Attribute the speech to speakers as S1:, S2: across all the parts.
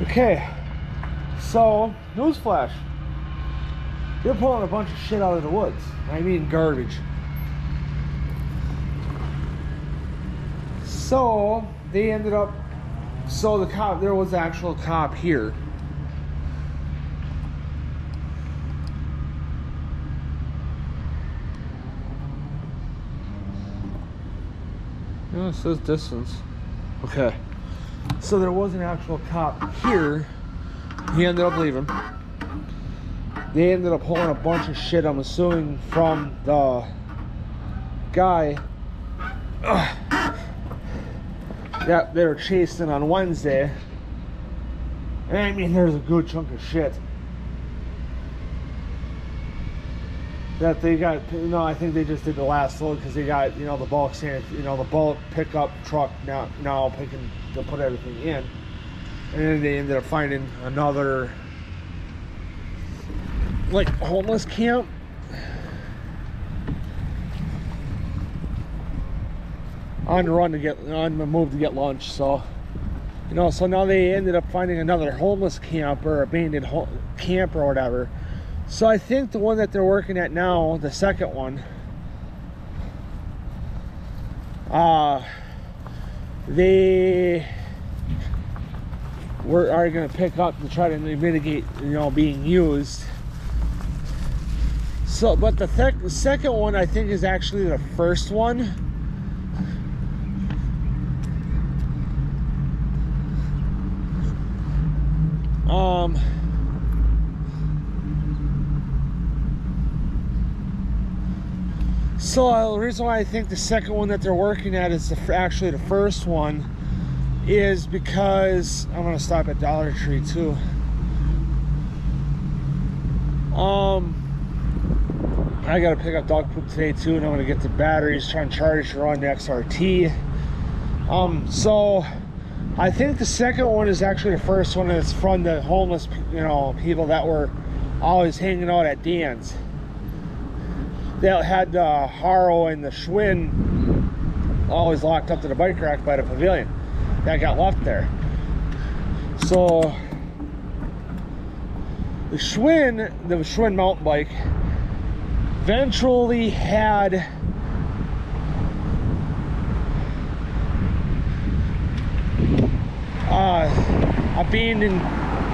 S1: Okay, so newsflash. They're pulling a bunch of shit out of the woods. I mean garbage. So they ended up, so the cop, there was an actual cop here. No, it says distance. Okay. So there was an actual cop here. He ended up leaving. They ended up pulling a bunch of shit, I'm assuming, from the guy that they were chasing on Wednesday. And I mean, there's a good chunk of shit that they got. I think they just did the last load because they got, the bulk sand, the bulk pickup truck now picking to put everything in. And then they ended up finding another, like, homeless camp. On the move to get lunch. So, so now they ended up finding another homeless camp or abandoned camp or whatever. So I think the one that they're working at now, the second one, they are going to pick up to try to mitigate, being used. So, but the second one, I think, is actually the first one. So the reason why I think the second one that they're working at is actually the first one is because I'm gonna stop at Dollar Tree too. I gotta pick up dog poop today too, and I'm gonna get the batteries, try and charge to run the XRT. So I think the second one is actually the first one, and it's from the homeless, people that were always hanging out at Dan's. They had the Haro and the Schwinn always locked up to the bike rack by the pavilion. That got left there. So the Schwinn mountain bike eventually had abandoned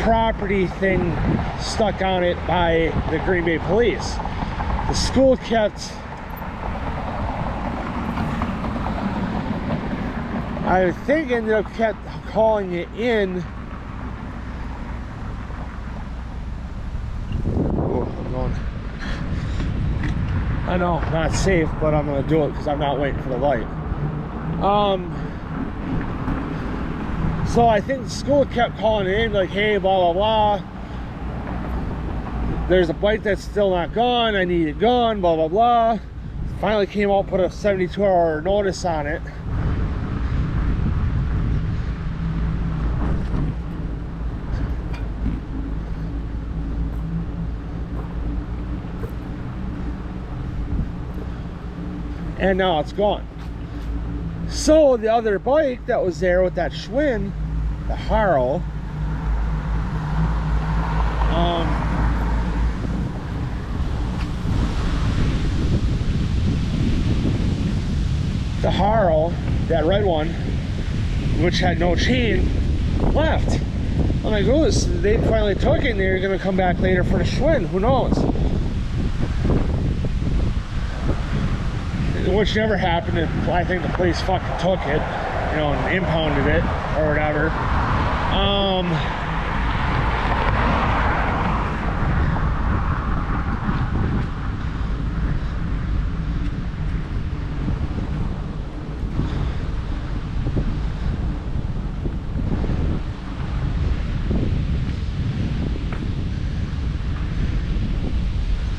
S1: property thing stuck on it by the Green Bay police. The school kept, I think, ended up kept calling it in. Oh, I'm going. I know, not safe, but I'm gonna do it because I'm not waiting for the light. So I think the school kept calling it in, like, hey, blah, blah, blah. There's a bike that's still not gone. I need it gone, blah, blah, blah. Finally came out, put a 72-hour notice on it. And now it's gone. So the other bike that was there with that Schwinn, the Haro, that red one, which had no chain, left. I'm like, oh, they finally took it and they're gonna come back later for the Schwinn, who knows? Which never happened. I think the police fucking took it, and impounded it or whatever.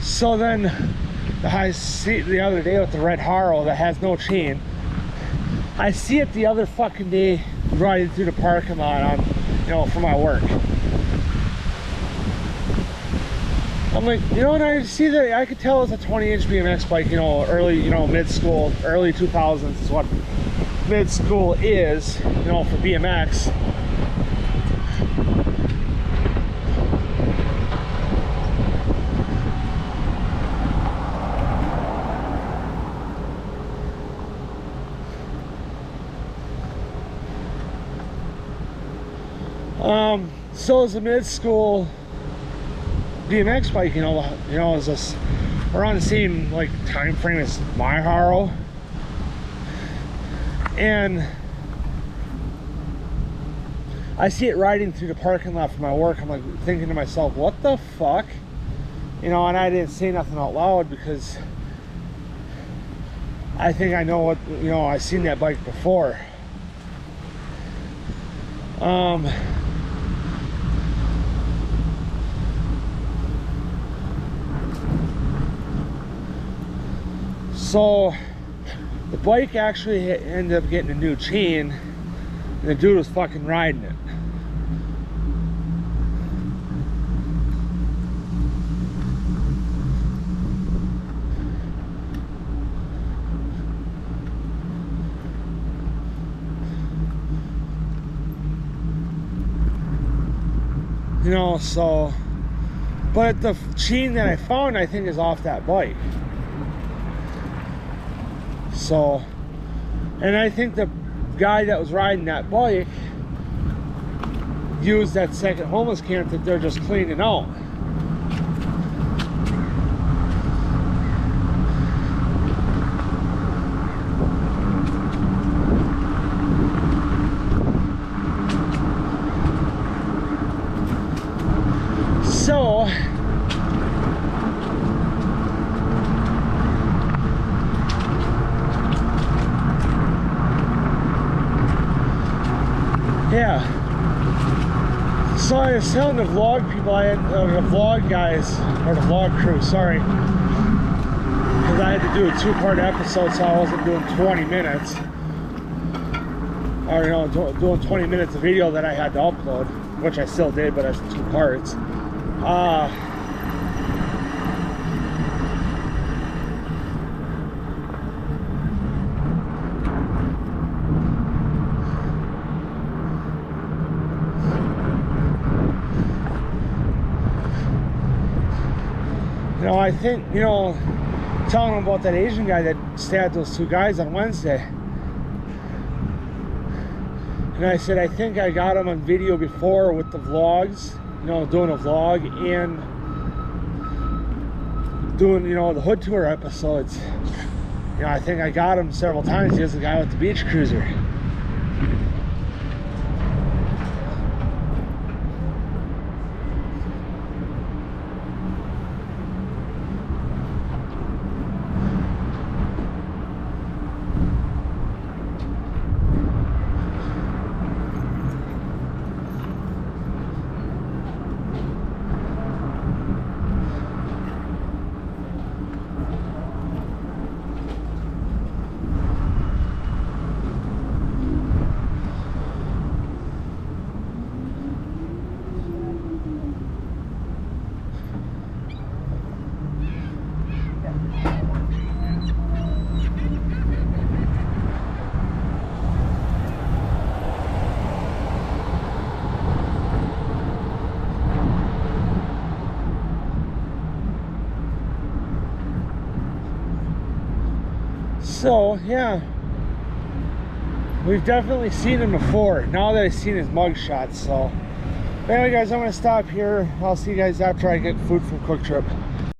S1: So then I see the other day with the red Haro that has no chain. I see it the other fucking day riding through the parking lot for my work. I'm like, and I see that, I could tell it's a 20-inch BMX bike, early, mid-school, early 2000s is what mid-school is, for BMX. So is a mid-school BMX bike, you know, is this around the same like time frame as my Haro, and I see it riding through the parking lot for my work. I'm like thinking to myself, what the fuck, you know, and I didn't say nothing out loud because I think I know what, you know, I've seen that bike before. So the bike actually ended up getting a new chain, and the dude was fucking riding it. You know, so, but the chain that I found, I think, is off that bike. So, and I think the guy that was riding that bike used that second homeless camp that they're just cleaning out. So yeah, so I was telling the vlog people, the vlog guys, or the vlog crew, sorry, because I had to do a two-part episode, so I wasn't doing 20 minutes, or, you know, doing 20 minutes of video that I had to upload, which I still did, but as 2 parts. You know, I think, you know, telling them about that Asian guy that stabbed those 2 guys on Wednesday. And I said, I think I got him on video before with the vlogs, you know, doing a vlog and doing, you know, the hood tour episodes. You know, I think I got him several times. He was the guy with the beach cruiser. So, yeah, we've definitely seen him before, now that I've seen his mugshot. So, but anyway, guys, I'm going to stop here. I'll see you guys after I get food from Quick Trip.